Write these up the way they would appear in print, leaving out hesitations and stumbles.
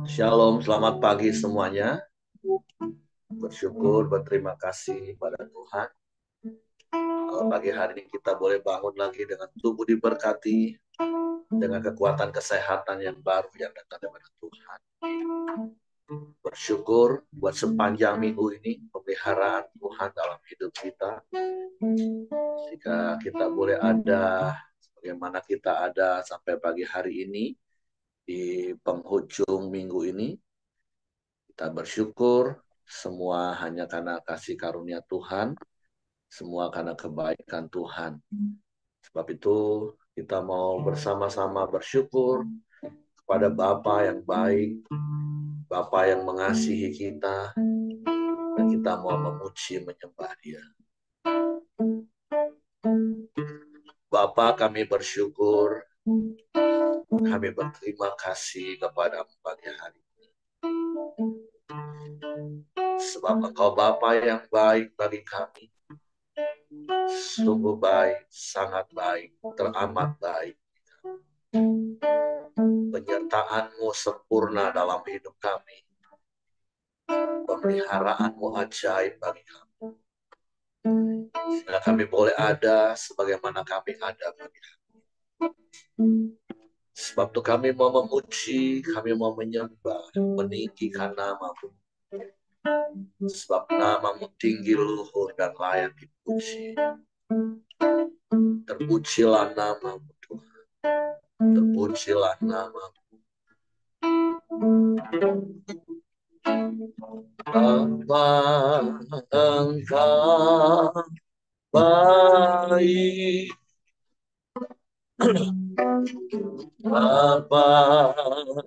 Shalom, selamat pagi semuanya. Bersyukur, berterima kasih pada Tuhan. Pagi hari ini kita boleh bangun lagi dengan tubuh diberkati, dengan kekuatan kesehatan yang baru yang datang dari Tuhan. Bersyukur buat sepanjang minggu ini, pemeliharaan Tuhan dalam hidup kita. Jika kita boleh ada, bagaimana kita ada sampai pagi hari ini, di penghujung minggu ini, kita bersyukur semua hanya karena kasih karunia Tuhan, semua karena kebaikan Tuhan. Sebab itu kita mau bersama-sama bersyukur kepada Bapa yang baik, Bapa yang mengasihi kita, dan kita mau memuji menyembah Dia. Bapa, kami bersyukur, kami berterima kasih kepada pagi hari ini. Sebab Engkau Bapa yang baik bagi kami. Sungguh baik, sangat baik, teramat baik. Penyertaan-Mu sempurna dalam hidup kami. Pemeliharaanmu ajaib bagi kami. Sehingga kami boleh ada sebagaimana kami ada bagi kami. Sebab itu kami mau memuji, kami mau menyembah, meninggikan nama-Mu. Sebab nama-Mu tinggi luhur dan layak dipuji. Terpujilah nama-Mu Tuhan. Terpujilah nama-Mu. Bapa, Engkau baik. Bapa,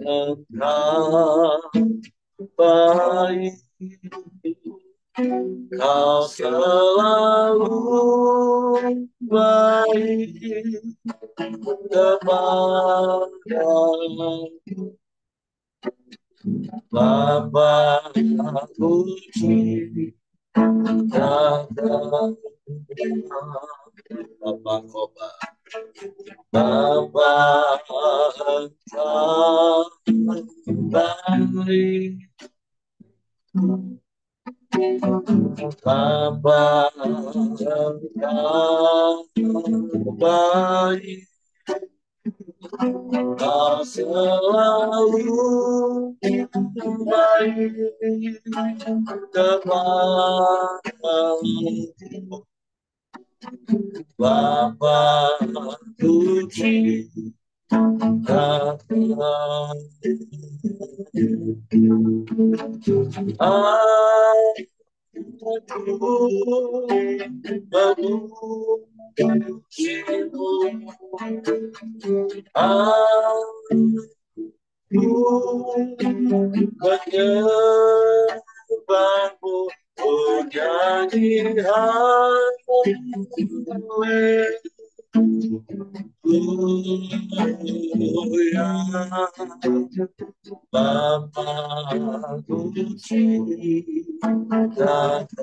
Engkau baik. Kau selalu baik kepadaku. Bapa, puji kata Bapa Koba. Bapa, Engkau baik. Bapa, Engkau baik. Kau selalu baik kepadaku. Bapa, puji kata aku memujimu, aku menyembahmu, oh nyanyian haleluya. Bapa, puji kata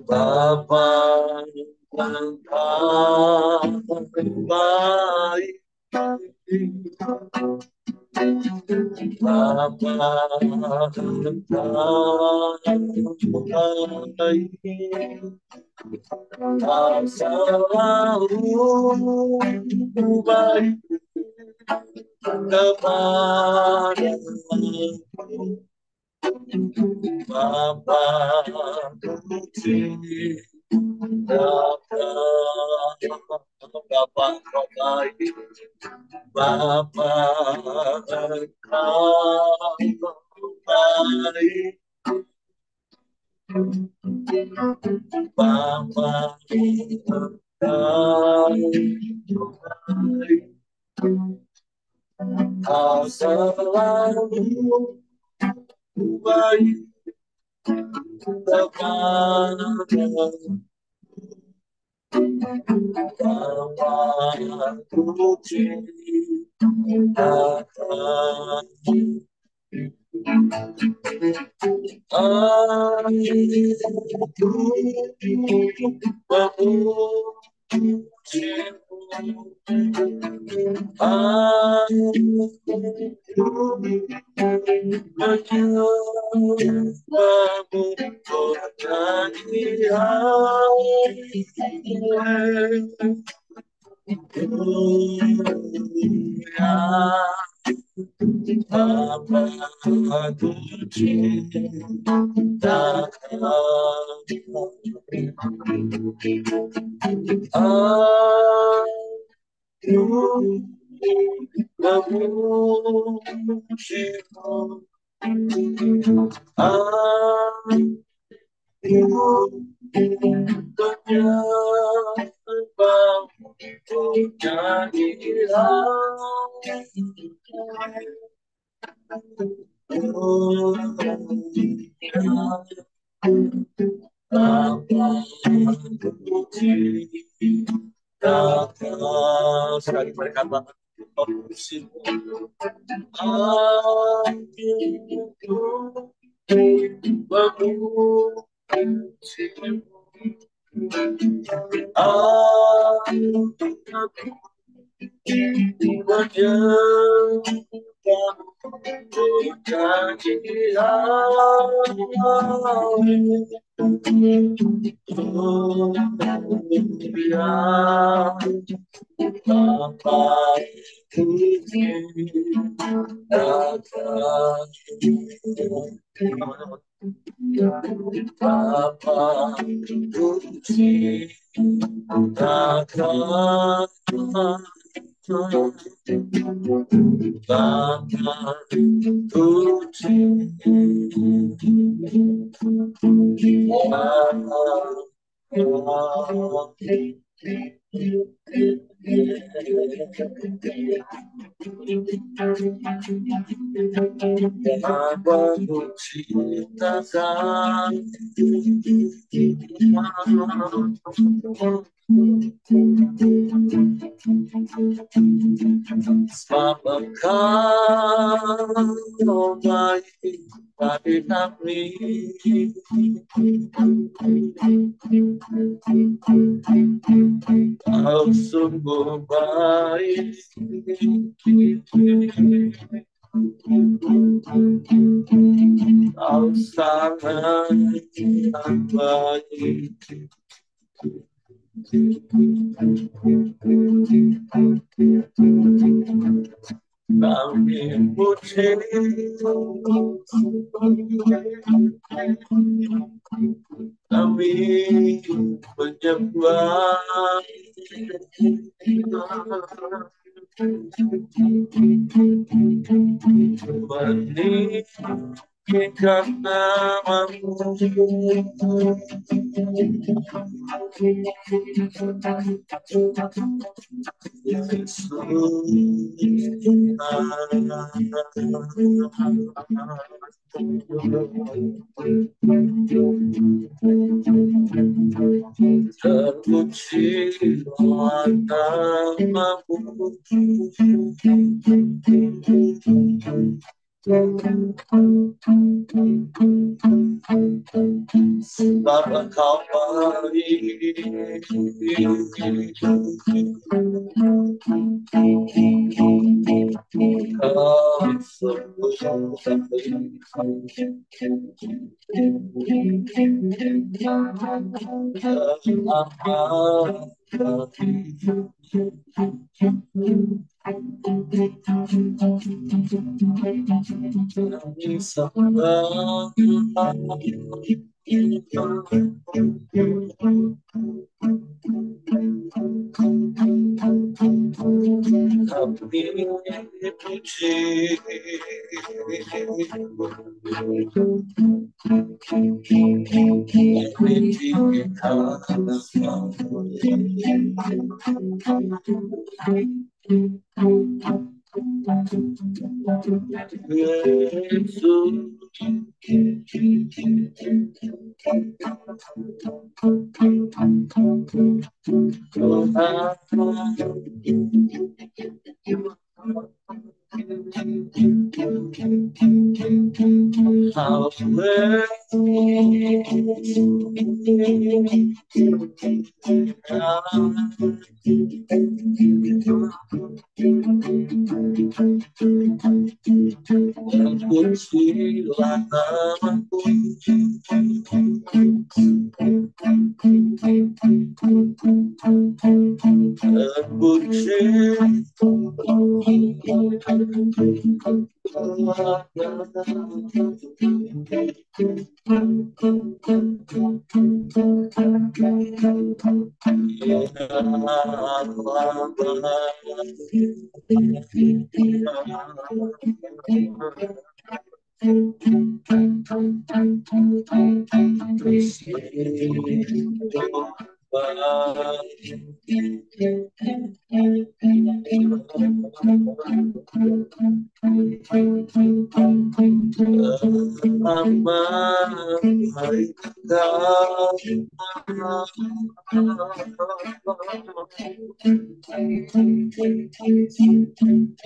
Bapa, Engkau baik. Bapa, Engkau baik. Kau selalu baik kepadaku. Bapa, puji kata Bapa Engkau baik. Bapa, Engkau baik. Bapa, Engkau baik. Kau selalu baik kepadaku. Bapa, puji kata aku memujimu, Sekali mereka bagi kami, kau sungguh baik, kau sangat baik. Kami puji, kami menyembah, meninggikan namamu, Yesus. Terpujilah namamu, sebab Engkau baik. Kau sungguh Terpujilah namamu,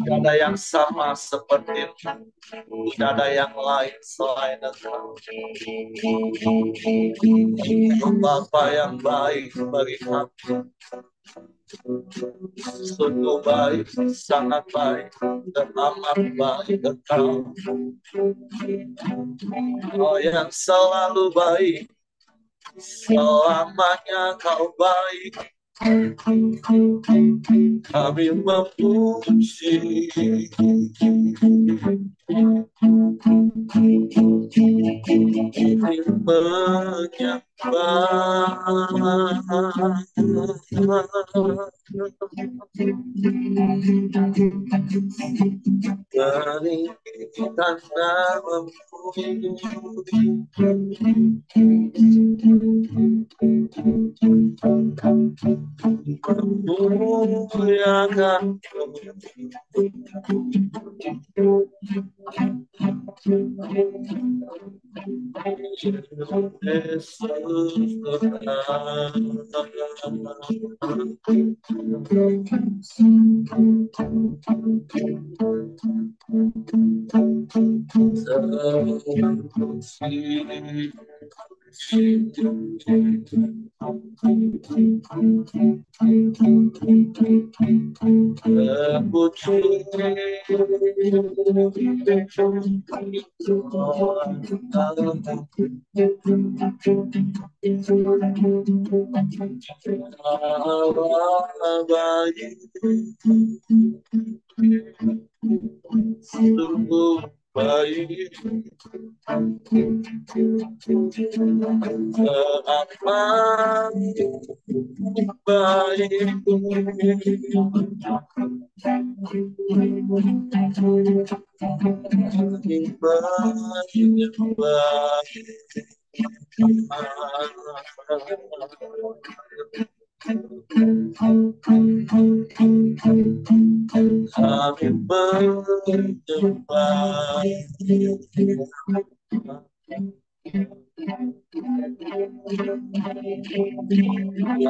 tidak ada yang sama seperti tidak ada yang lain selain Engkau. Bapa yang baik bagi kami, sungguh baik, sangat baik, dan amat baik Engkau. Kau yang selalu baik, selamanya Kau baik. Kami memuji, meninggikan namamu, memuliakan Yesus sungguh baik, amat baik, kami menyembah,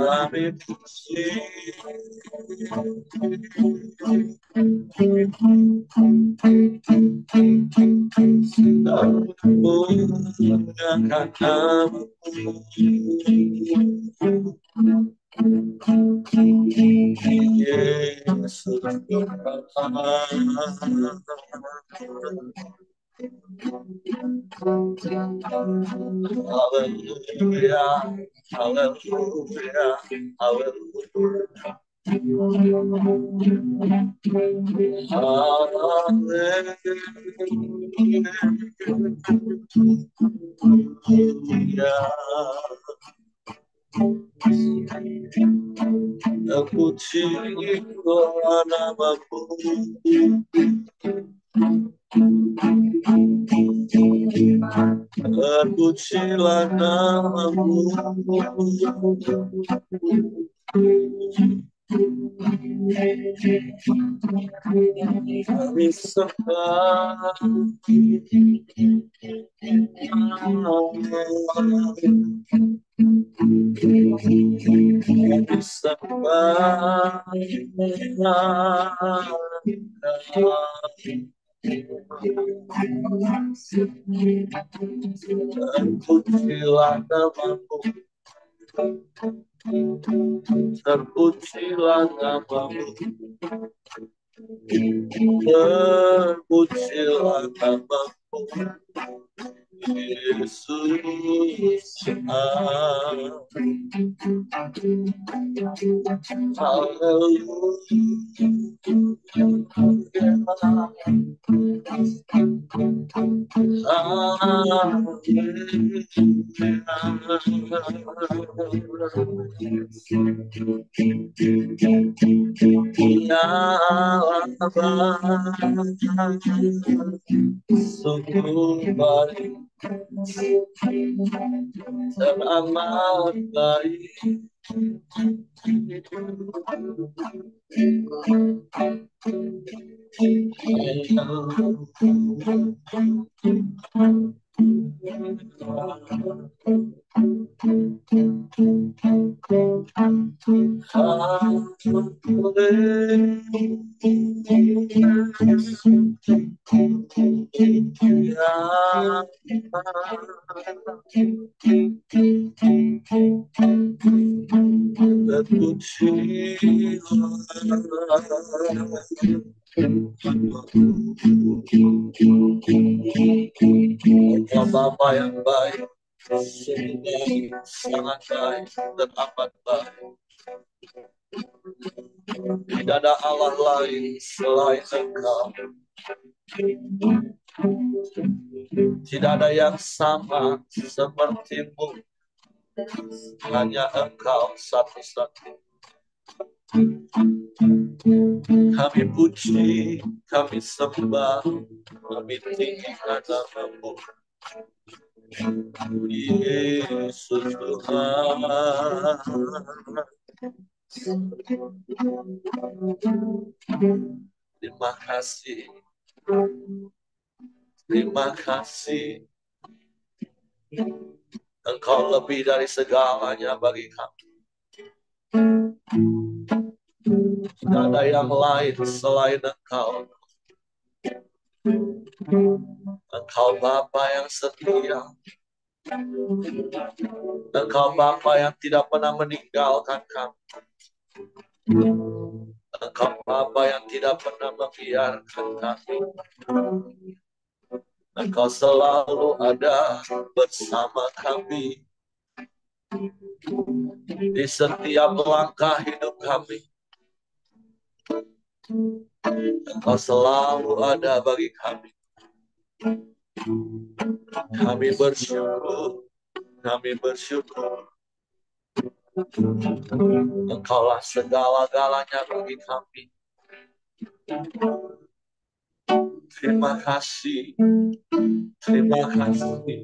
kami puji, memuliakan namamu, Yesus. Haleluya, haleluya, haleluya. Haleluya. Puji namamu, terpujilah namamu, kami sembah, kami sembah, terpujilah namamu, terpujilah namamu, terpujilah namamu, Yesus. Sungguh baik, teramat baik. Bapa yang baik, sangat baik dan amat baik. Tidak ada Allah lain selain Engkau. Tidak ada yang sama sepertimu. Hanya Engkau satu-satunya. Kami puji, kami sembah, kami tinggikan namamu, Yesus Tuhan. Terima kasih. Terima kasih. Engkau lebih dari segalanya bagi kami. Tidak ada yang lain selain Engkau. Engkau Bapa yang setia. Engkau Bapa yang tidak pernah meninggalkan kami. Engkau Bapa yang tidak pernah membiarkan kami. Engkau selalu ada bersama kami di setiap langkah hidup kami. Engkau selalu ada bagi kami. Kami bersyukur. Kami bersyukur. Engkaulah segala-galanya bagi kami. Terima kasih. Terima kasih.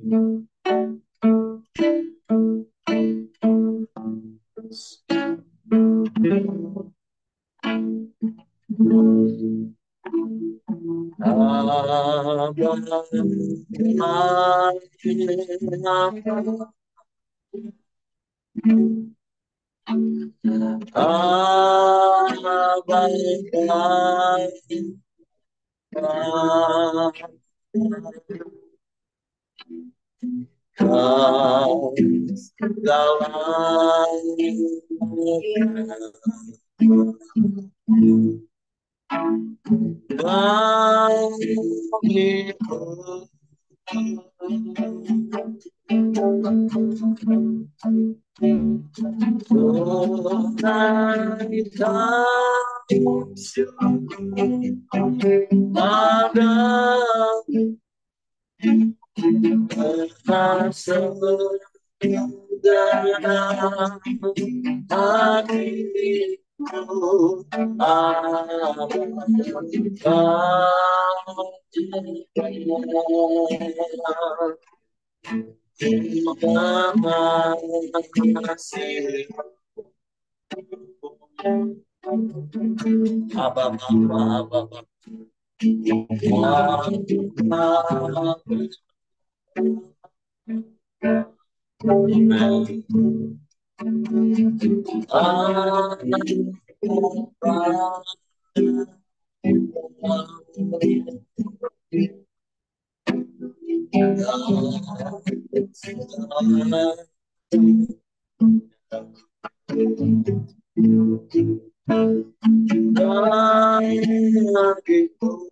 bagiku.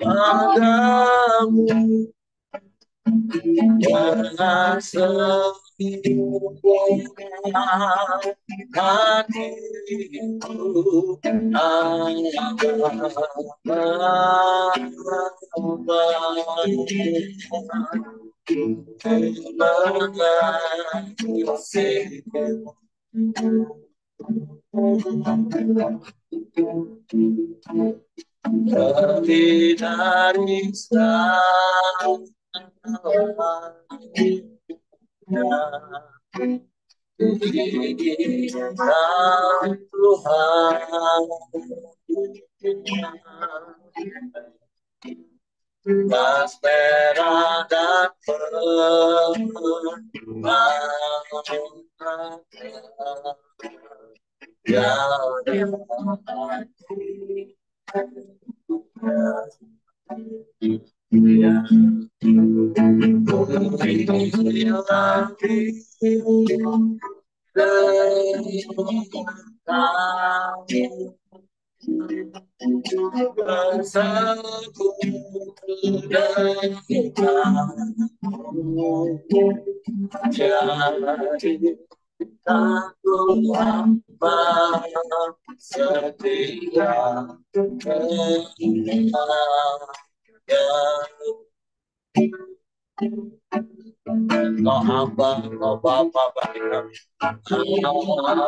Padamu jangan sempurna hatiku lebih dari Aspera dan jadi aku hamba setia Kau hamba, kau Bapa bagi kami. Dengan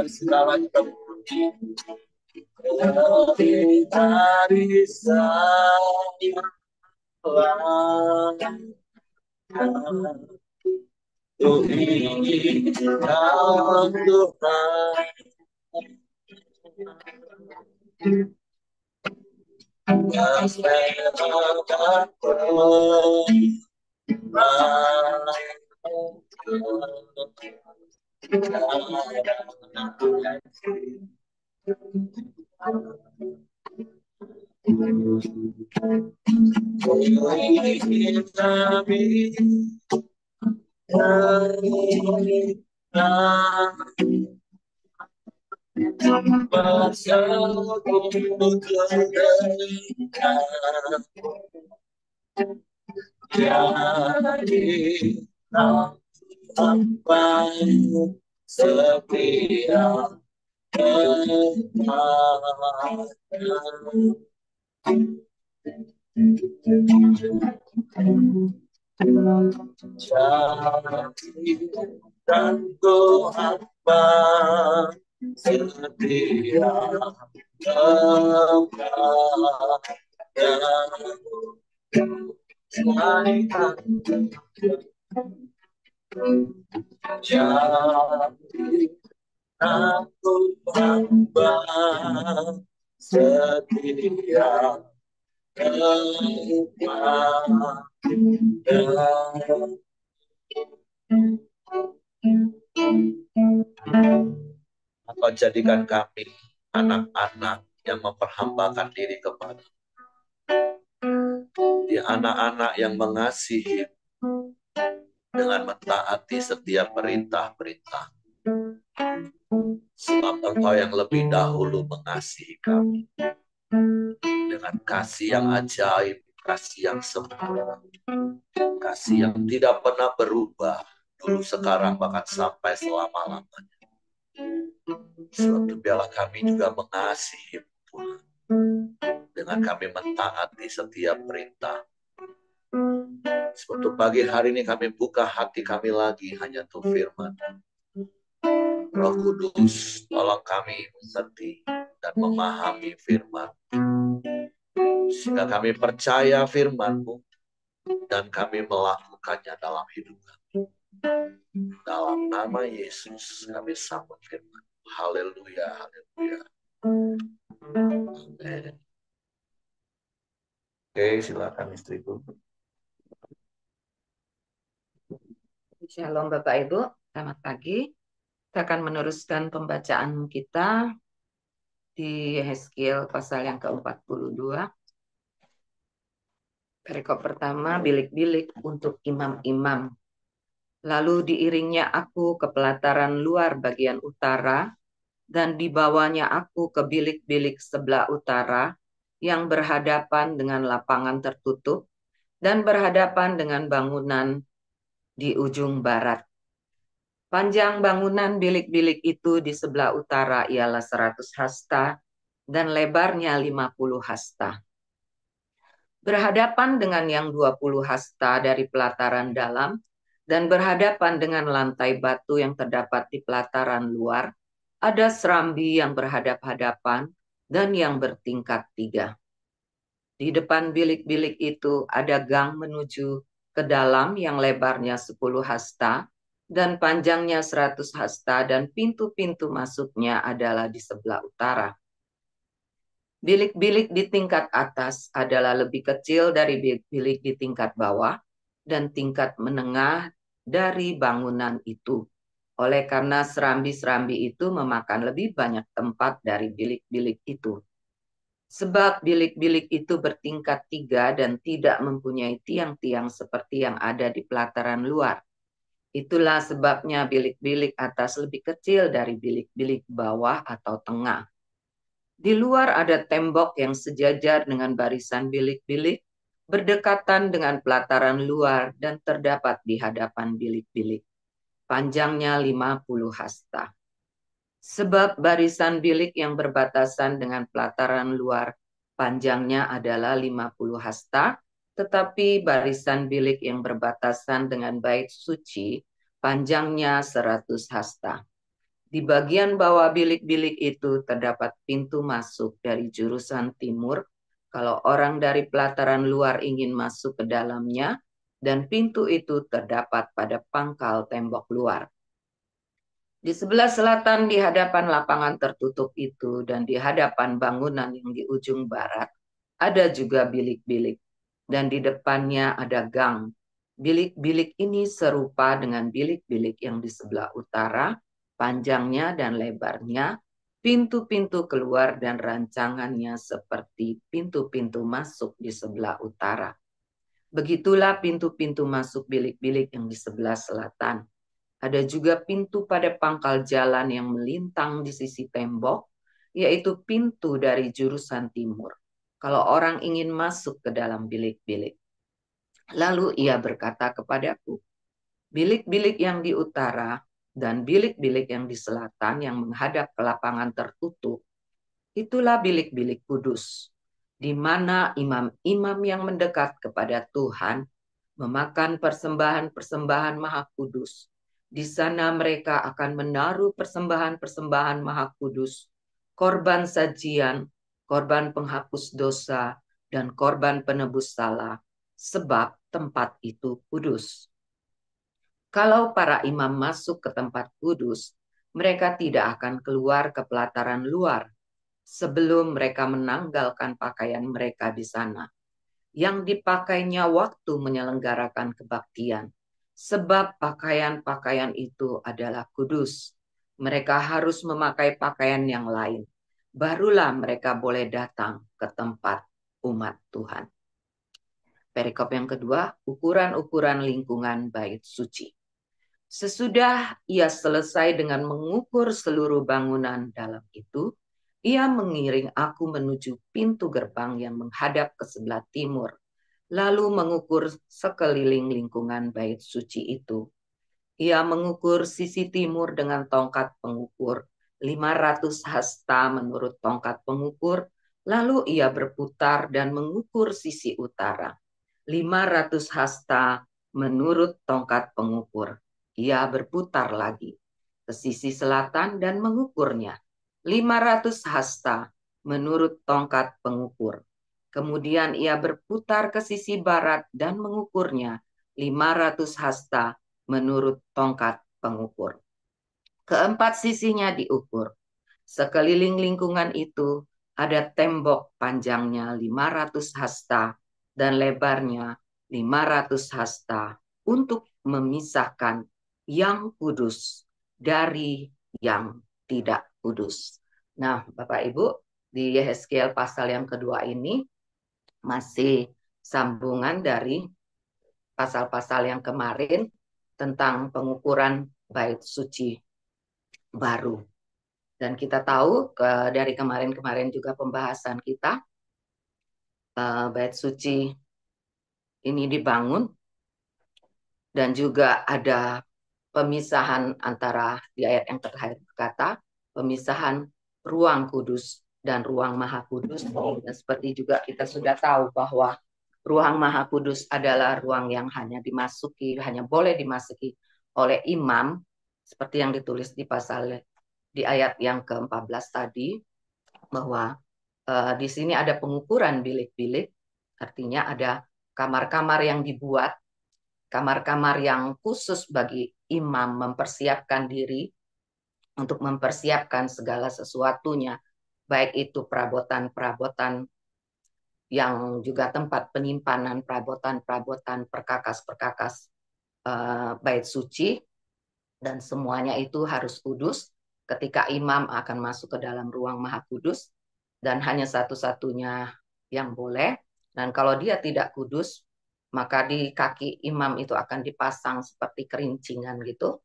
segala hatiku lebih dari Jadi hamba setia kepada jadi dan ku hamba setia kepada jadi aku hamba setia kepada Engkau jadikan kami anak-anak yang memperhambakan diri kepada di anak-anak yang mengasihi dengan mentaati setiap perintah-perintah. Sebab Engkau yang lebih dahulu mengasihi kami dengan kasih yang ajaib, kasih yang sempurna, kasih yang tidak pernah berubah dulu, sekarang, bahkan sampai selama-lamanya. Sebab itu biarlah kami juga mengasihi Tuhan dengan kami mentaati setiap perintah. Sebab itu pagi hari ini kami buka hati kami lagi hanya untuk firman. Roh Kudus, tolong kami mengerti dan memahami firman, sehingga kami percaya firman-Mu dan kami melakukannya dalam hidup kami. Dalam nama Yesus kami sambut firman. Haleluya, haleluya. Amin. Oke, silakan istriku. Shalom Bapak Ibu, selamat pagi. Kita akan meneruskan pembacaan kita di Yehezkiel pasal yang ke-42. Perikop pertama, bilik-bilik untuk imam-imam. Lalu diiringnya aku ke pelataran luar bagian utara, dan dibawanya aku ke bilik-bilik sebelah utara yang berhadapan dengan lapangan tertutup dan berhadapan dengan bangunan di ujung barat. Panjang bangunan bilik-bilik itu di sebelah utara ialah 100 hasta dan lebarnya 50 hasta. Berhadapan dengan yang 20 hasta dari pelataran dalam dan berhadapan dengan lantai batu yang terdapat di pelataran luar, ada serambi yang berhadap-hadapan dan yang bertingkat 3. Di depan bilik-bilik itu ada gang menuju ke dalam yang lebarnya 10 hasta dan panjangnya 100 hasta, dan pintu-pintu masuknya adalah di sebelah utara. Bilik-bilik di tingkat atas adalah lebih kecil dari bilik-bilik di tingkat bawah dan tingkat menengah dari bangunan itu. Oleh karena serambi-serambi itu memakan lebih banyak tempat dari bilik-bilik itu. Sebab bilik-bilik itu bertingkat 3 dan tidak mempunyai tiang-tiang seperti yang ada di pelataran luar. Itulah sebabnya bilik-bilik atas lebih kecil dari bilik-bilik bawah atau tengah. Di luar ada tembok yang sejajar dengan barisan bilik-bilik, berdekatan dengan pelataran luar dan terdapat di hadapan bilik-bilik. Panjangnya 50 hasta. Sebab barisan bilik yang berbatasan dengan pelataran luar panjangnya adalah 50 hasta, tetapi barisan bilik yang berbatasan dengan bait suci panjangnya 100 hasta. Di bagian bawah bilik-bilik itu terdapat pintu masuk dari jurusan timur kalau orang dari pelataran luar ingin masuk ke dalamnya, dan pintu itu terdapat pada pangkal tembok luar. Di sebelah selatan di hadapan lapangan tertutup itu dan di hadapan bangunan yang di ujung barat ada juga bilik-bilik, dan di depannya ada gang. Bilik-bilik ini serupa dengan bilik-bilik yang di sebelah utara, panjangnya dan lebarnya, pintu-pintu keluar dan rancangannya seperti pintu-pintu masuk di sebelah utara. Begitulah pintu-pintu masuk bilik-bilik yang di sebelah selatan. Ada juga pintu pada pangkal jalan yang melintang di sisi tembok, yaitu pintu dari jurusan timur, kalau orang ingin masuk ke dalam bilik-bilik. Lalu ia berkata kepadaku, bilik-bilik yang di utara dan bilik-bilik yang di selatan yang menghadap ke lapangan tertutup, itulah bilik-bilik kudus, di mana imam-imam yang mendekat kepada Tuhan memakan persembahan-persembahan maha kudus. Di sana mereka akan menaruh persembahan-persembahan maha kudus, korban sajian, korban penghapus dosa, dan korban penebus salah, sebab tempat itu kudus. Kalau para imam masuk ke tempat kudus, mereka tidak akan keluar ke pelataran luar sebelum mereka menanggalkan pakaian mereka di sana, yang dipakainya waktu menyelenggarakan kebaktian. Sebab pakaian-pakaian itu adalah kudus. Mereka harus memakai pakaian yang lain. Barulah mereka boleh datang ke tempat umat Tuhan. Perikop yang kedua, ukuran-ukuran lingkungan bait suci. Sesudah ia selesai dengan mengukur seluruh bangunan dalam itu, ia mengiring aku menuju pintu gerbang yang menghadap ke sebelah timur, lalu mengukur sekeliling lingkungan bait suci itu. Ia mengukur sisi timur dengan tongkat pengukur, 500 hasta menurut tongkat pengukur, lalu ia berputar dan mengukur sisi utara, 500 hasta menurut tongkat pengukur. Ia berputar lagi ke sisi selatan dan mengukurnya, 500 hasta menurut tongkat pengukur. Kemudian ia berputar ke sisi barat dan mengukurnya, 500 hasta menurut tongkat pengukur. Keempat sisinya diukur. Sekeliling lingkungan itu ada tembok panjangnya 500 hasta dan lebarnya 500 hasta untuk memisahkan yang kudus dari yang tidak kudus. Nah, Bapak Ibu, di Yehezkiel pasal yang kedua ini masih sambungan dari pasal-pasal yang kemarin tentang pengukuran bait suci baru. Dan kita tahu dari kemarin-kemarin juga pembahasan kita, bait suci ini dibangun dan juga ada pemisahan antara di ayat yang terakhir berkata, pemisahan ruang kudus dan ruang maha kudus. Dan seperti juga kita sudah tahu bahwa ruang maha kudus adalah ruang yang hanya boleh dimasuki oleh imam, seperti yang ditulis di ayat yang ke-14 tadi, bahwa di sini ada pengukuran bilik-bilik, artinya ada kamar-kamar yang dibuat, kamar-kamar yang khusus bagi imam mempersiapkan diri untuk mempersiapkan segala sesuatunya, baik itu perabotan-perabotan yang juga tempat penyimpanan perabotan-perabotan perkakas-perkakas bait suci, dan semuanya itu harus kudus ketika imam akan masuk ke dalam ruang maha kudus, dan hanya satu-satunya yang boleh. Dan kalau dia tidak kudus, maka di kaki imam itu akan dipasang seperti kerincingan gitu.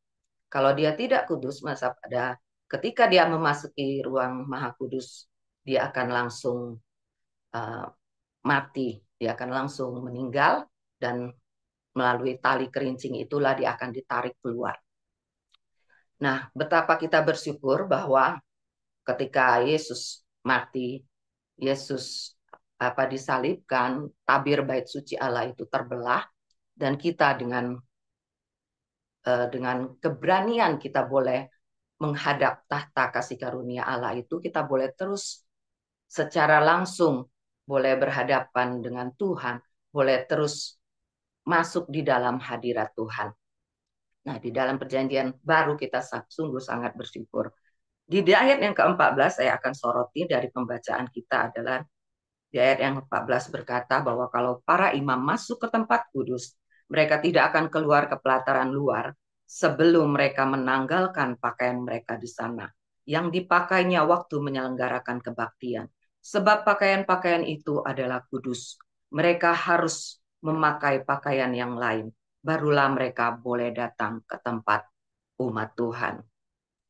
Kalau dia tidak kudus, masa pada ketika dia memasuki ruang maha kudus, dia akan langsung uh, mati, dia akan langsung meninggal, dan melalui tali kerincing itulah dia akan ditarik keluar. Nah, betapa kita bersyukur bahwa ketika Yesus mati, Yesus disalibkan, tabir bait suci Allah itu terbelah, dan kita dengan keberanian kita boleh menghadap tahta kasih karunia Allah itu, kita boleh terus secara langsung boleh berhadapan dengan Tuhan, boleh terus masuk di dalam hadirat Tuhan. Nah, di dalam perjanjian baru kita sungguh sangat bersyukur. Di ayat yang ke-14 saya akan soroti dari pembacaan kita adalah di ayat yang ke-14 berkata bahwa kalau para imam masuk ke tempat kudus, mereka tidak akan keluar ke pelataran luar sebelum mereka menanggalkan pakaian mereka di sana, yang dipakainya waktu menyelenggarakan kebaktian. Sebab pakaian-pakaian itu adalah kudus. Mereka harus memakai pakaian yang lain. Barulah mereka boleh datang ke tempat umat Tuhan.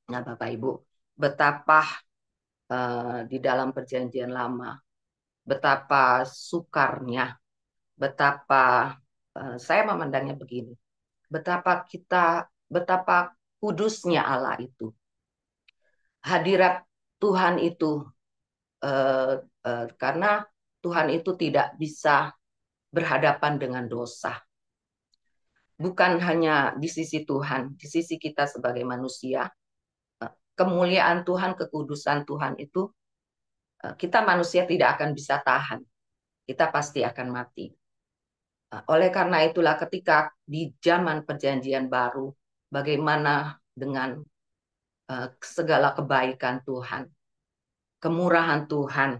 Nah, Bapak Ibu, betapa di dalam perjanjian lama, betapa sukarnya, betapa Saya memandangnya begini, betapa kudusnya Allah itu. Hadirat Tuhan itu, karena Tuhan itu tidak bisa berhadapan dengan dosa. Bukan hanya di sisi Tuhan, di sisi kita sebagai manusia, kemuliaan Tuhan, kekudusan Tuhan itu, kita manusia tidak akan bisa tahan. Kita pasti akan mati. Oleh karena itulah ketika di zaman perjanjian baru, bagaimana dengan segala kebaikan Tuhan, kemurahan Tuhan,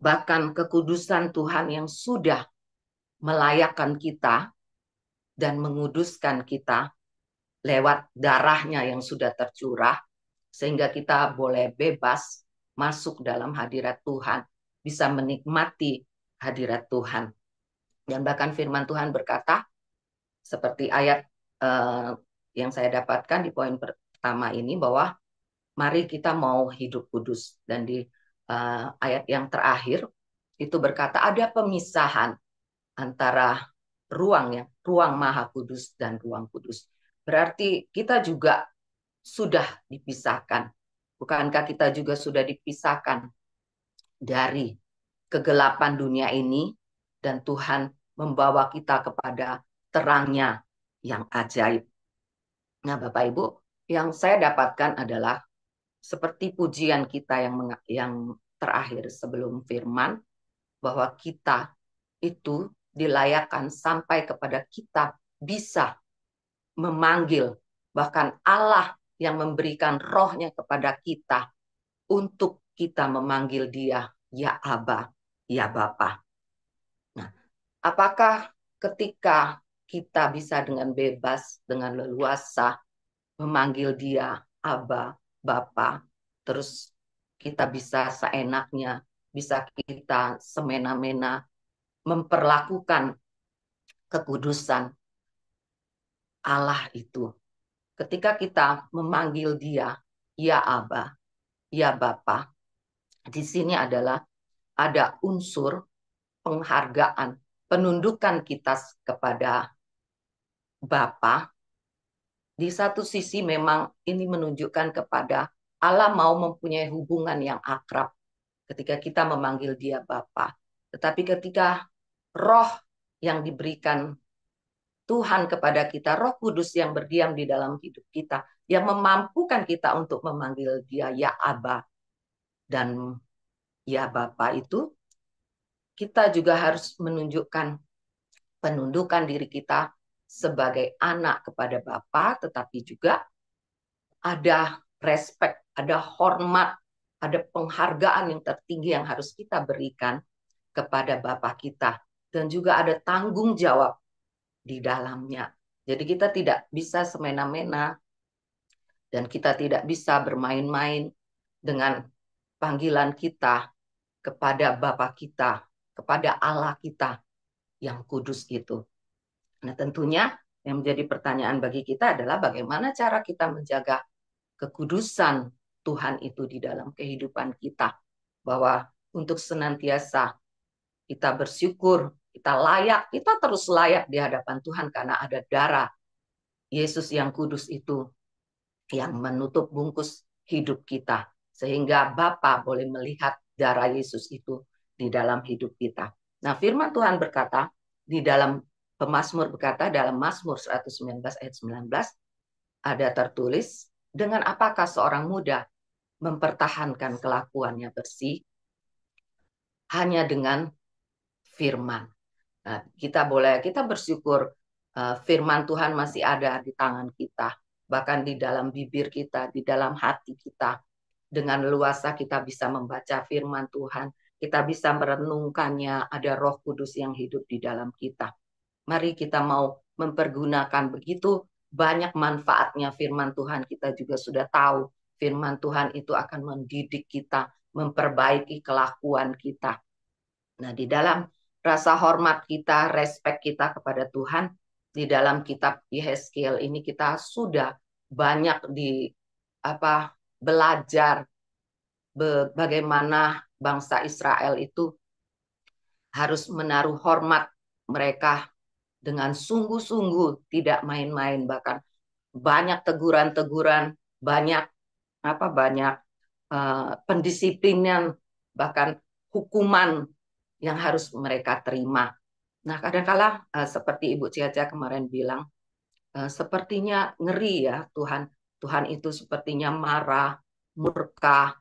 bahkan kekudusan Tuhan yang sudah melayakkan kita dan menguduskan kita lewat darahnya yang sudah tercurah, sehingga kita boleh bebas masuk dalam hadirat Tuhan, bisa menikmati hadirat Tuhan. Dan bahkan firman Tuhan berkata, seperti ayat eh, yang saya dapatkan di poin pertama ini, bahwa mari kita mau hidup kudus. Dan di ayat yang terakhir itu berkata ada pemisahan antara ruang maha kudus dan ruang kudus. Berarti kita juga sudah dipisahkan. Bukankah kita juga sudah dipisahkan dari kegelapan dunia ini dan Tuhan membawa kita kepada terangnya yang ajaib. Nah, Bapak Ibu, yang saya dapatkan adalah seperti pujian kita yang terakhir sebelum firman, bahwa kita itu dilayakkan sampai kepada kita bisa memanggil, bahkan Allah yang memberikan rohnya kepada kita untuk kita memanggil dia, ya Aba, ya Bapa. Nah, apakah ketika kita bisa dengan bebas, dengan leluasa memanggil dia Aba, Bapa, terus kita bisa seenaknya, bisa kita semena-mena memperlakukan kekudusan Allah itu. Ketika kita memanggil dia, ya Aba, ya Bapa, di sini adalah ada unsur penghargaan, penundukan kita kepada Bapa. Di satu sisi memang ini menunjukkan kepada Allah mau mempunyai hubungan yang akrab ketika kita memanggil dia Bapa. Tetapi ketika roh yang diberikan Tuhan kepada kita, Roh Kudus yang berdiam di dalam hidup kita, yang memampukan kita untuk memanggil dia ya Aba dan ya Bapa itu, kita juga harus menunjukkan penundukan diri kita sebagai anak kepada Bapa, tetapi juga ada respect, ada hormat, ada penghargaan yang tertinggi yang harus kita berikan kepada Bapa kita. Dan juga ada tanggung jawab di dalamnya. Jadi kita tidak bisa semena-mena dan kita tidak bisa bermain-main dengan panggilan kita kepada Bapa kita, kepada Allah kita yang kudus itu. Nah, tentunya yang menjadi pertanyaan bagi kita adalah bagaimana cara kita menjaga kekudusan Tuhan itu di dalam kehidupan kita. Bahwa untuk senantiasa kita bersyukur, kita layak, kita terus layak di hadapan Tuhan karena ada darah Yesus yang kudus itu yang menutup bungkus hidup kita. Sehingga Bapa boleh melihat darah Yesus itu di dalam hidup kita. Nah, firman Tuhan berkata, di dalam pemazmur berkata, dalam Mazmur 119 ayat 19, ada tertulis, dengan apakah seorang muda mempertahankan kelakuannya bersih? Hanya dengan firman. Nah, kita bersyukur firman Tuhan masih ada di tangan kita, bahkan di dalam bibir kita, di dalam hati kita. Dengan luasa kita bisa membaca firman Tuhan, kita bisa merenungkannya, ada Roh Kudus yang hidup di dalam kita. Mari kita mau mempergunakan begitu banyak manfaatnya firman Tuhan. Kita juga sudah tahu firman Tuhan itu akan mendidik kita, memperbaiki kelakuan kita. Nah, di dalam rasa hormat kita, respect kita kepada Tuhan, di dalam kitab Yehezkiel ini kita sudah banyak belajar bagaimana bangsa Israel itu harus menaruh hormat mereka dengan sungguh-sungguh, tidak main-main, bahkan banyak teguran-teguran, banyak banyak pendisiplinan, bahkan hukuman yang harus mereka terima. Nah, kadang-kala seperti Ibu Ciaca kemarin bilang, sepertinya ngeri ya Tuhan. Tuhan itu sepertinya marah, murka,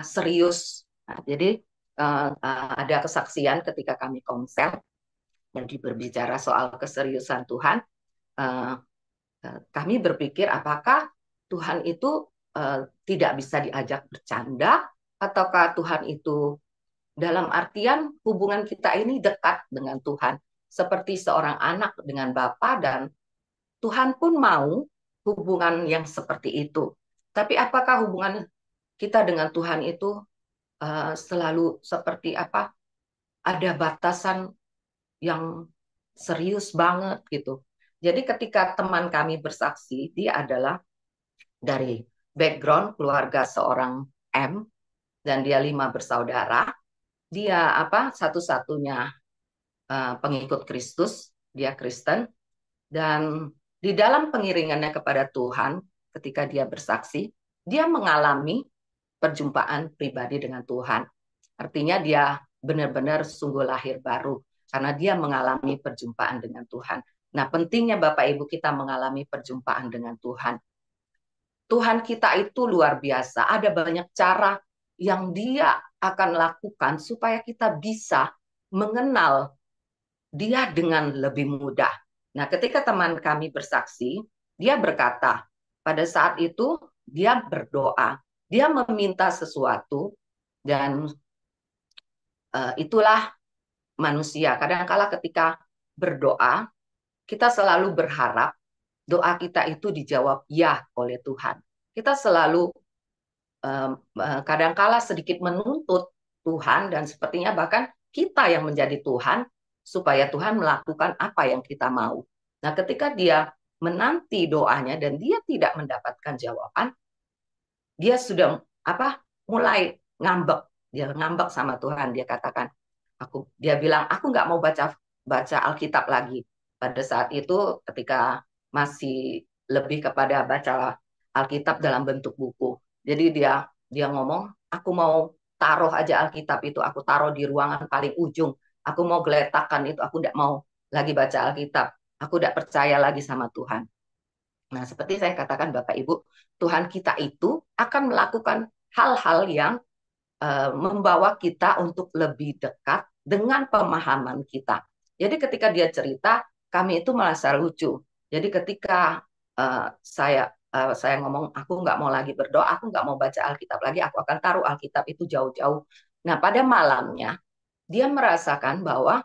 serius. Nah, jadi ada kesaksian ketika kami konsel, jadi berbicara soal keseriusan Tuhan. eh, Kami berpikir apakah Tuhan itu tidak bisa diajak bercanda, ataukah Tuhan itu dalam artian hubungan kita ini dekat dengan Tuhan, seperti seorang anak dengan Bapa, dan Tuhan pun mau hubungan yang seperti itu. Tapi apakah hubungan kita dengan Tuhan itu selalu seperti apa? Ada batasan yang serius banget gitu. Jadi ketika teman kami bersaksi, dia adalah dari background keluarga seorang M, dan dia 5 bersaudara. Dia satu-satunya pengikut Kristus, dia Kristen, dan di dalam pengiringannya kepada Tuhan, ketika dia bersaksi, dia mengalami perjumpaan pribadi dengan Tuhan. Artinya dia benar-benar sungguh lahir baru karena dia mengalami perjumpaan dengan Tuhan. Nah, pentingnya Bapak Ibu kita mengalami perjumpaan dengan Tuhan. Tuhan kita itu luar biasa. Ada banyak cara yang dia akan lakukan supaya kita bisa mengenal dia dengan lebih mudah. Nah, ketika teman kami bersaksi, dia berkata, pada saat itu dia berdoa, dia meminta sesuatu, dan itulah manusia. Kadang-kala ketika berdoa, kita selalu berharap doa kita itu dijawab ya oleh Tuhan. Kita selalu kadangkala sedikit menuntut Tuhan, dan sepertinya bahkan kita yang menjadi Tuhan supaya Tuhan melakukan apa yang kita mau. Nah, ketika dia menanti doanya dan dia tidak mendapatkan jawaban, dia sudah mulai ngambek. Dia ngambek sama Tuhan. Dia katakan, dia bilang, aku nggak mau baca baca Alkitab lagi. Pada saat itu ketika masih lebih kepada baca Alkitab dalam bentuk buku. Jadi dia ngomong, aku mau taruh aja Alkitab itu, aku taruh di ruangan paling ujung. Aku mau geletakkan itu, aku tidak mau lagi baca Alkitab. Aku tidak percaya lagi sama Tuhan. Nah, seperti saya katakan Bapak Ibu, Tuhan kita itu akan melakukan hal-hal yang membawa kita untuk lebih dekat dengan pemahaman kita. Jadi ketika dia cerita, kami itu merasa lucu. Jadi ketika saya ngomong, aku nggak mau lagi berdoa, aku nggak mau baca Alkitab lagi, aku akan taruh Alkitab itu jauh-jauh. Nah, pada malamnya, dia merasakan bahwa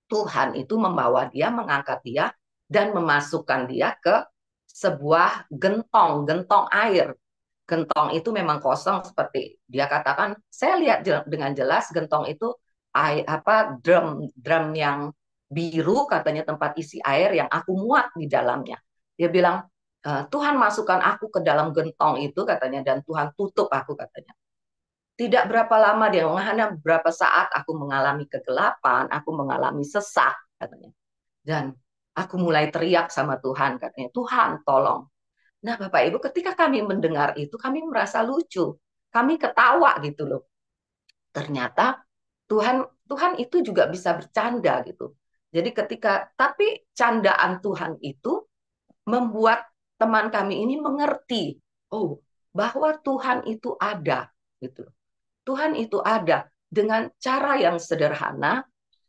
Tuhan itu membawa dia, mengangkat dia, dan memasukkan dia ke sebuah gentong air. Gentong itu memang kosong, seperti dia katakan, saya lihat dengan jelas gentong itu drum yang biru, katanya tempat isi air yang aku muat di dalamnya. Dia bilang, Tuhan masukkan aku ke dalam gentong itu, katanya, dan Tuhan tutup aku, katanya. Tidak berapa lama, dia hanya berapa saat aku mengalami kegelapan, aku mengalami sesak, katanya. Dan aku mulai teriak sama Tuhan, katanya, Tuhan tolong. Nah, Bapak Ibu, ketika kami mendengar itu, kami merasa lucu. Kami ketawa gitu loh. Ternyata Tuhan Tuhan itu juga bisa bercanda gitu. Jadi tapi candaan Tuhan itu membuat teman kami ini mengerti, oh, bahwa Tuhan itu ada gitu. Tuhan itu ada dengan cara yang sederhana.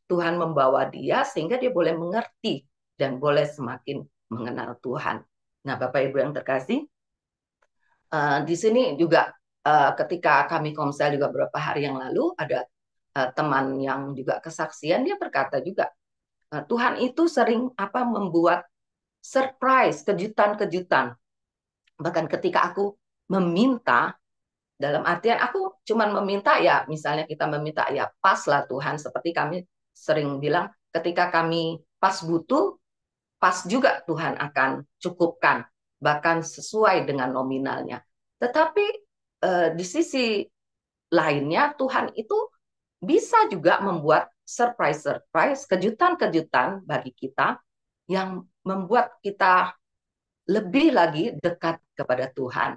Tuhan membawa dia sehingga dia boleh mengerti dan boleh semakin mengenal Tuhan. Nah, Bapak Ibu yang terkasih, di sini juga ketika kami komsel juga beberapa hari yang lalu, ada teman yang juga kesaksian, dia berkata juga, Tuhan itu sering membuat surprise, kejutan-kejutan. Bahkan ketika aku meminta, dalam artian aku cuma meminta, ya misalnya kita meminta, ya pas lah Tuhan, seperti kami sering bilang, ketika kami pas butuh, pas juga Tuhan akan cukupkan, bahkan sesuai dengan nominalnya. Tetapi di sisi lainnya, Tuhan itu bisa juga membuat surprise, kejutan-kejutan bagi kita yang membuat kita lebih lagi dekat kepada Tuhan.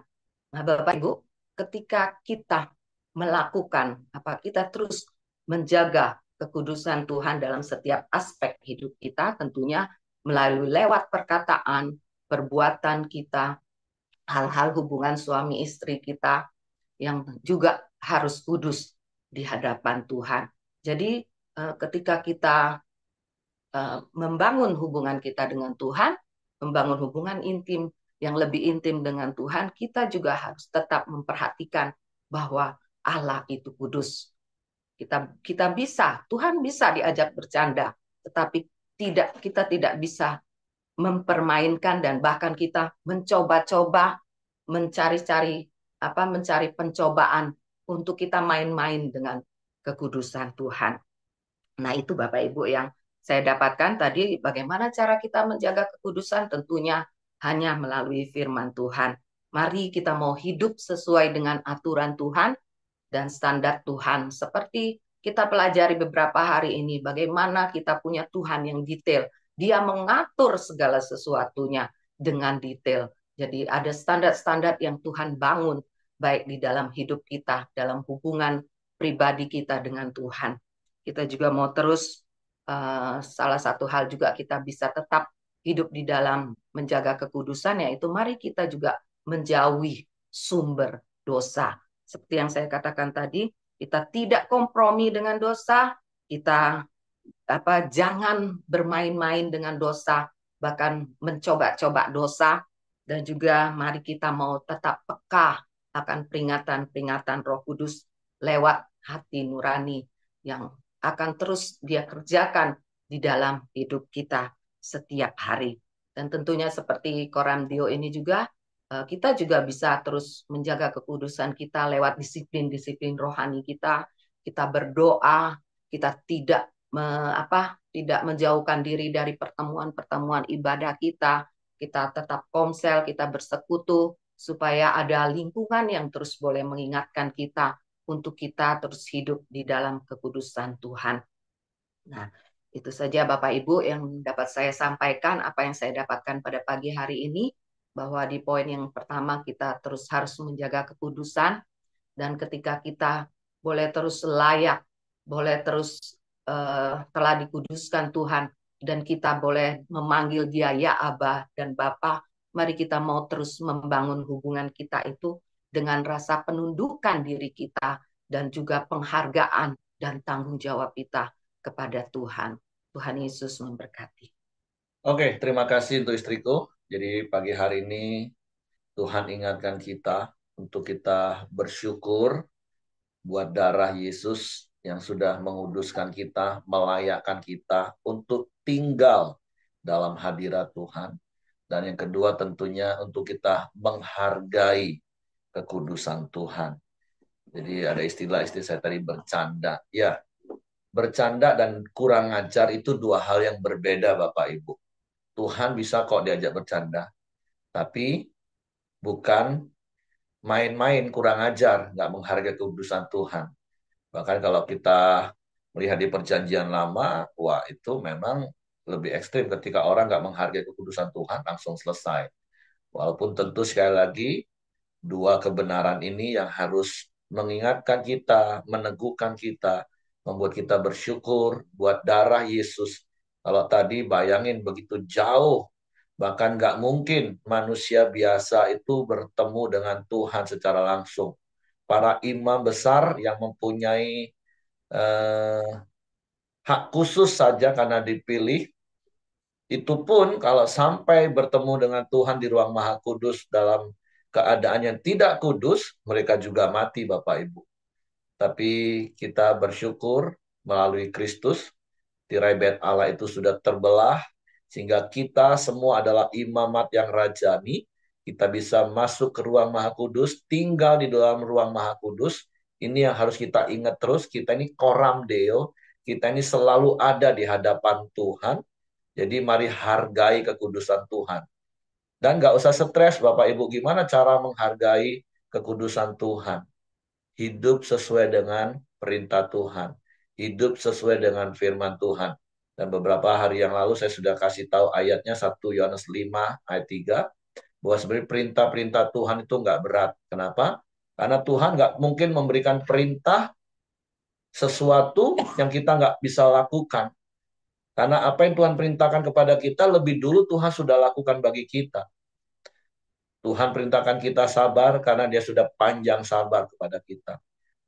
Nah, Bapak Ibu, ketika kita melakukan kita terus menjaga kekudusan Tuhan dalam setiap aspek hidup kita, tentunya melalui lewat perkataan, perbuatan kita, hal-hal hubungan suami istri kita yang juga harus kudus di hadapan Tuhan. Jadi ketika kita membangun hubungan kita dengan Tuhan, membangun hubungan intim yang lebih intim dengan Tuhan, kita juga harus tetap memperhatikan bahwa Allah itu kudus. Kita bisa, Tuhan bisa diajak bercanda, tetapi kita tidak bisa mempermainkan dan bahkan kita mencoba-coba mencari pencobaan untuk kita main-main dengan kekudusan Tuhan. Nah, itu Bapak Ibu yang saya dapatkan tadi, bagaimana cara kita menjaga kekudusan, tentunya hanya melalui firman Tuhan. Mari kita mau hidup sesuai dengan aturan Tuhan dan standar Tuhan. Seperti kita pelajari beberapa hari ini, bagaimana kita punya Tuhan yang detail. Dia mengatur segala sesuatunya dengan detail. Jadi ada standar-standar yang Tuhan bangun, baik di dalam hidup kita, dalam hubungan pribadi kita dengan Tuhan. Kita juga mau terus, salah satu hal juga kita bisa tetap hidup di dalam menjaga kekudusan, yaitu mari kita juga menjauhi sumber dosa. Seperti yang saya katakan tadi, kita tidak kompromi dengan dosa, kita jangan bermain-main dengan dosa, bahkan mencoba-coba dosa, dan juga mari kita mau tetap peka akan peringatan-peringatan Roh Kudus lewat hati nurani yang akan terus Dia kerjakan di dalam hidup kita setiap hari. Dan tentunya seperti Koram Dio ini juga, kita juga bisa terus menjaga kekudusan kita lewat disiplin-disiplin rohani kita. Kita berdoa, kita tidak menjauhkan diri dari pertemuan-pertemuan ibadah kita. Kita tetap komsel, kita bersekutu supaya ada lingkungan yang terus boleh mengingatkan kita untuk kita terus hidup di dalam kekudusan Tuhan. Nah, itu saja Bapak Ibu yang dapat saya sampaikan, apa yang saya dapatkan pada pagi hari ini, bahwa di poin yang pertama kita terus harus menjaga kekudusan, dan ketika kita boleh terus layak, boleh terus telah dikuduskan Tuhan, dan kita boleh memanggil Dia ya Aba dan Bapa, mari kita mau terus membangun hubungan kita itu dengan rasa penundukan diri kita dan juga penghargaan dan tanggung jawab kita kepada Tuhan. Tuhan Yesus memberkati. Oke, terima kasih untuk istriku. Jadi pagi hari ini Tuhan ingatkan kita untuk kita bersyukur buat darah Yesus yang sudah menguduskan kita, melayakkan kita untuk tinggal dalam hadirat Tuhan. Dan yang kedua tentunya untuk kita menghargai kekudusan Tuhan. Jadi ada istilah saya tadi bercanda. Ya, bercanda dan kurang ajar itu dua hal yang berbeda Bapak Ibu. Tuhan bisa kok diajak bercanda, tapi bukan main-main kurang ajar, nggak menghargai kekudusan Tuhan. Bahkan kalau kita melihat di perjanjian lama, wah itu memang lebih ekstrim ketika orang nggak menghargai kekudusan Tuhan langsung selesai. Walaupun tentu sekali lagi dua kebenaran ini yang harus mengingatkan kita, meneguhkan kita, membuat kita bersyukur buat darah Yesus. Kalau tadi bayangin begitu jauh, bahkan nggak mungkin manusia biasa itu bertemu dengan Tuhan secara langsung. Para imam besar yang mempunyai hak khusus saja karena dipilih, itu pun kalau sampai bertemu dengan Tuhan di ruang Maha Kudus dalam keadaan yang tidak kudus, mereka juga mati Bapak Ibu. Tapi kita bersyukur melalui Kristus, tirai bait Allah itu sudah terbelah, sehingga kita semua adalah imamat yang rajani. Kita bisa masuk ke ruang Maha Kudus, tinggal di dalam ruang Maha Kudus. Ini yang harus kita ingat terus, kita ini Coram Deo, kita ini selalu ada di hadapan Tuhan. Jadi mari hargai kekudusan Tuhan. Dan nggak usah stres Bapak Ibu, gimana cara menghargai kekudusan Tuhan? Hidup sesuai dengan perintah Tuhan. hidup sesuai dengan firman Tuhan. Dan beberapa hari yang lalu saya sudah kasih tahu ayatnya 1 Yohanes 5 ayat 3 bahwa sebenarnya perintah-perintah Tuhan itu nggak berat. Kenapa? Karena Tuhan nggak mungkin memberikan perintah sesuatu yang kita nggak bisa lakukan. Karena apa yang Tuhan perintahkan kepada kita lebih dulu Tuhan sudah lakukan bagi kita. Tuhan perintahkan kita sabar karena dia sudah panjang sabar kepada kita.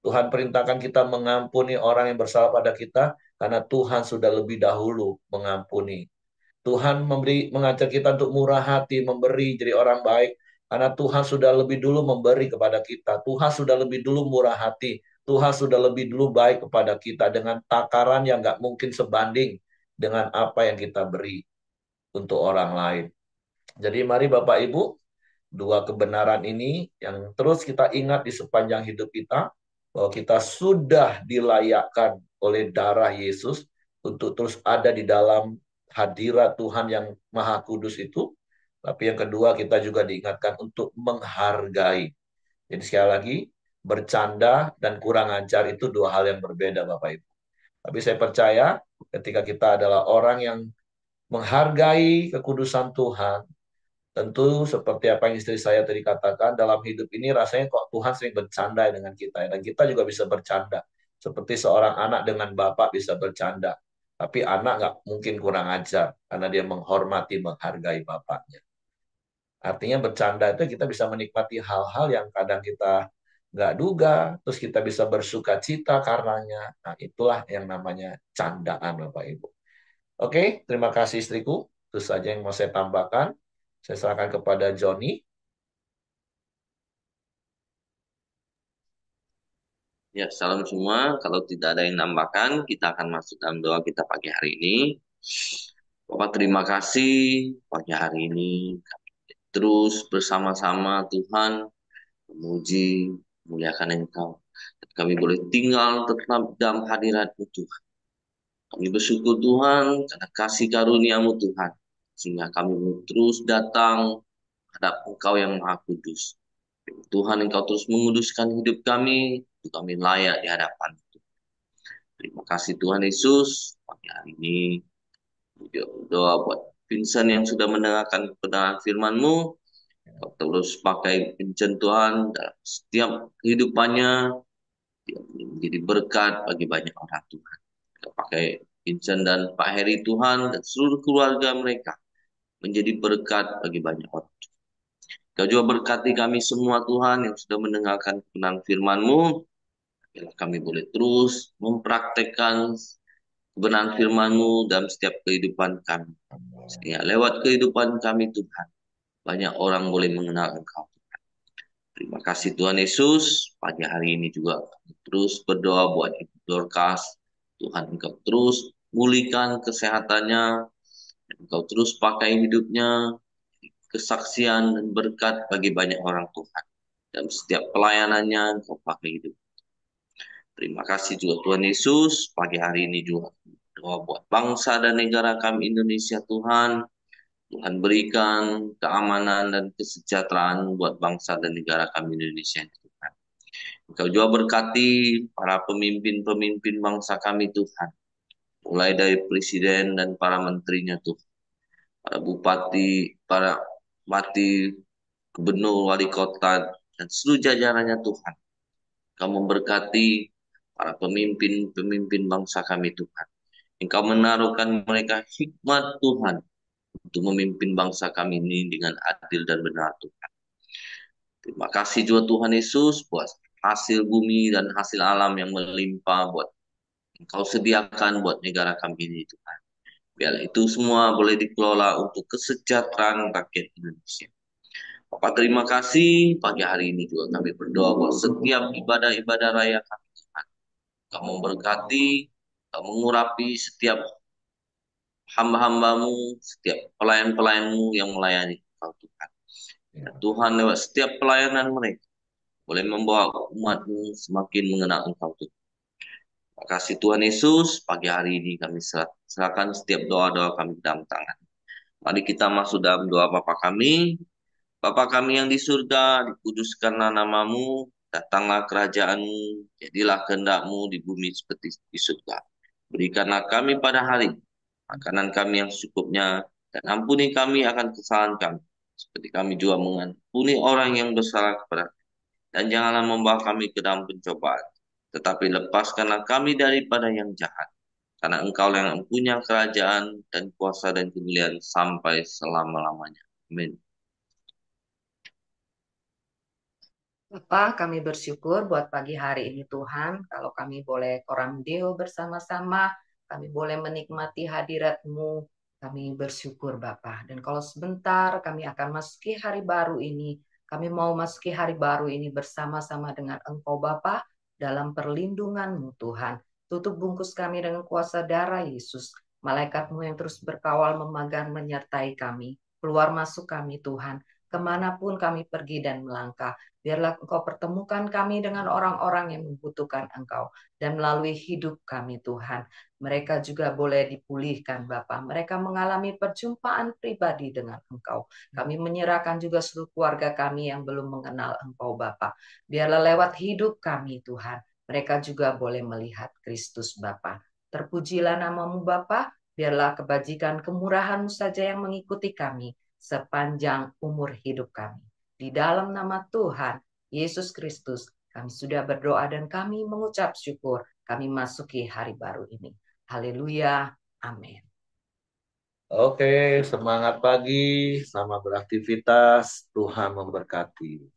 Tuhan perintahkan kita mengampuni orang yang bersalah pada kita karena Tuhan sudah lebih dahulu mengampuni. Tuhan mengajak kita untuk murah hati, memberi, jadi orang baik. Karena Tuhan sudah lebih dulu memberi kepada kita. Tuhan sudah lebih dulu murah hati. Tuhan sudah lebih dulu baik kepada kita dengan takaran yang nggak mungkin sebanding dengan apa yang kita beri untuk orang lain. Jadi mari Bapak Ibu, dua kebenaran ini yang terus kita ingat di sepanjang hidup kita, bahwa kita sudah dilayakkan oleh darah Yesus untuk terus ada di dalam hadirat Tuhan yang Maha Kudus itu. Tapi yang kedua kita juga diingatkan untuk menghargai. Jadi sekali lagi, bercanda dan kurang ajar itu dua hal yang berbeda Bapak Ibu. Tapi saya percaya ketika kita adalah orang yang menghargai kekudusan Tuhan, tentu seperti apa yang istri saya tadi katakan, dalam hidup ini rasanya kok Tuhan sering bercanda dengan kita. Dan kita juga bisa bercanda. Seperti seorang anak dengan bapak bisa bercanda. Tapi anak nggak mungkin kurang ajar. Karena dia menghormati, menghargai bapaknya. Artinya bercanda itu kita bisa menikmati hal-hal yang kadang kita nggak duga. Terus kita bisa bersuka cita karenanya. Nah itulah yang namanya candaan Bapak Ibu. Oke, terima kasih istriku. Itu saja yang mau saya tambahkan. Saya serahkan kepada Joni. Ya, salam semua. Kalau tidak ada yang nambahkan, kita akan masuk dalam doa kita pagi hari ini. Bapak, terima kasih pagi hari ini. Kami terus bersama-sama Tuhan memuji, memuliakan Engkau. Dan kami boleh tinggal tetap dalam hadirat-Mu Tuhan. Kami bersyukur Tuhan karena kasih karunia-Mu Tuhan. Sehingga kami boleh terus datang hadap Engkau yang Maha Kudus. Tuhan, Engkau terus menguduskan hidup kami, untuk kami layak di hadapan. Terima kasih Tuhan Yesus. Pagi hari ini doa buat Vincent yang sudah mendengarkan kebenaran firman-Mu. Kau terus pakai Vincent Tuhan dalam setiap kehidupannya. Dia menjadi berkat bagi banyak orang Tuhan. Kau pakai Vincent dan Pak Heri Tuhan dan seluruh keluarga mereka menjadi berkat bagi banyak orang. Kau juga berkati kami semua Tuhan yang sudah mendengarkan kebenaran firman-Mu. Biarlah kami boleh terus mempraktekkan kebenaran firman-Mu dalam setiap kehidupan kami. Sehingga lewat kehidupan kami Tuhan, banyak orang boleh mengenal Engkau. Terima kasih Tuhan Yesus. Pagi hari ini juga kami terus berdoa buat Ibu Dorcas. Tuhan Engkau terus pulihkan kesehatannya. Engkau terus pakai hidupnya, kesaksian dan berkat bagi banyak orang Tuhan. Dalam setiap pelayanannya Engkau pakai hidup. Terima kasih juga Tuhan Yesus. Pagi hari ini juga doa buat bangsa dan negara kami Indonesia Tuhan. Tuhan berikan keamanan dan kesejahteraan buat bangsa dan negara kami Indonesia Tuhan. Engkau juga berkati para pemimpin-pemimpin bangsa kami Tuhan. Mulai dari presiden dan para menterinya Tuhan. Para bupati, para bupati, gubernur, wali kota, dan seluruh jajarannya Tuhan. Engkau memberkati para pemimpin-pemimpin bangsa kami Tuhan. Engkau menaruhkan mereka hikmat Tuhan untuk memimpin bangsa kami ini dengan adil dan benar Tuhan. Terima kasih juga Tuhan Yesus buat hasil bumi dan hasil alam yang melimpah buat Engkau sediakan buat negara kami ini Tuhan. Biar itu semua boleh dikelola untuk kesejahteraan rakyat Indonesia. Bapak terima kasih pagi hari ini juga kami berdoa buat setiap ibadah-ibadah raya kami Tuhan. Kau memberkati, kau mengurapi setiap hamba-hambamu, setiap pelayan-pelayanmu yang melayani Engkau Tuhan. Dan Tuhan lewat setiap pelayanan mereka boleh membawa umatmu semakin mengenal Engkau Tuhan. Terima kasih Tuhan Yesus, pagi hari ini kami serahkan setiap doa-doa kami dalam tangan. Mari kita masuk dalam doa Bapa kami. Bapa kami yang di surga, dikuduskanlah namamu, Datanglah kerajaan-Mu, jadilah kehendak-Mu di bumi seperti di surga. Berikanlah kami pada hari ini makanan kami yang secukupnya, dan ampuni kami akan kesalahan kami, seperti kami juga mengampuni orang yang bersalah kepada kami. Dan janganlah membawa kami ke dalam pencobaan, tetapi lepaskanlah kami daripada yang jahat. Karena Engkau yang mempunyai kerajaan dan kuasa dan kemuliaan sampai selama-lamanya. Amin. Bapak, kami bersyukur buat pagi hari ini Tuhan, kalau kami boleh koramdeo bersama-sama, kami boleh menikmati hadirat-Mu, kami bersyukur Bapak. Dan kalau sebentar kami akan masuki hari baru ini, kami mau masuki hari baru ini bersama-sama dengan Engkau Bapak, dalam perlindungan-Mu Tuhan. Tutup bungkus kami dengan kuasa darah Yesus, malaikat-Mu yang terus berkawal memegang menyertai kami, keluar masuk kami Tuhan, kemanapun kami pergi dan melangkah. Biarlah Engkau pertemukan kami dengan orang-orang yang membutuhkan Engkau. Dan melalui hidup kami Tuhan, mereka juga boleh dipulihkan Bapa. Mereka mengalami perjumpaan pribadi dengan Engkau. Kami menyerahkan juga seluruh keluarga kami yang belum mengenal Engkau Bapa. Biarlah lewat hidup kami Tuhan, mereka juga boleh melihat Kristus Bapa. Terpujilah namamu Bapa, biarlah kebajikan kemurahan-Mu saja yang mengikuti kami sepanjang umur hidup kami. Di dalam nama Tuhan Yesus Kristus, kami sudah berdoa dan kami mengucap syukur. Kami masuki hari baru ini. Haleluya. Amin. Oke, semangat pagi, selamat beraktivitas, Tuhan memberkati.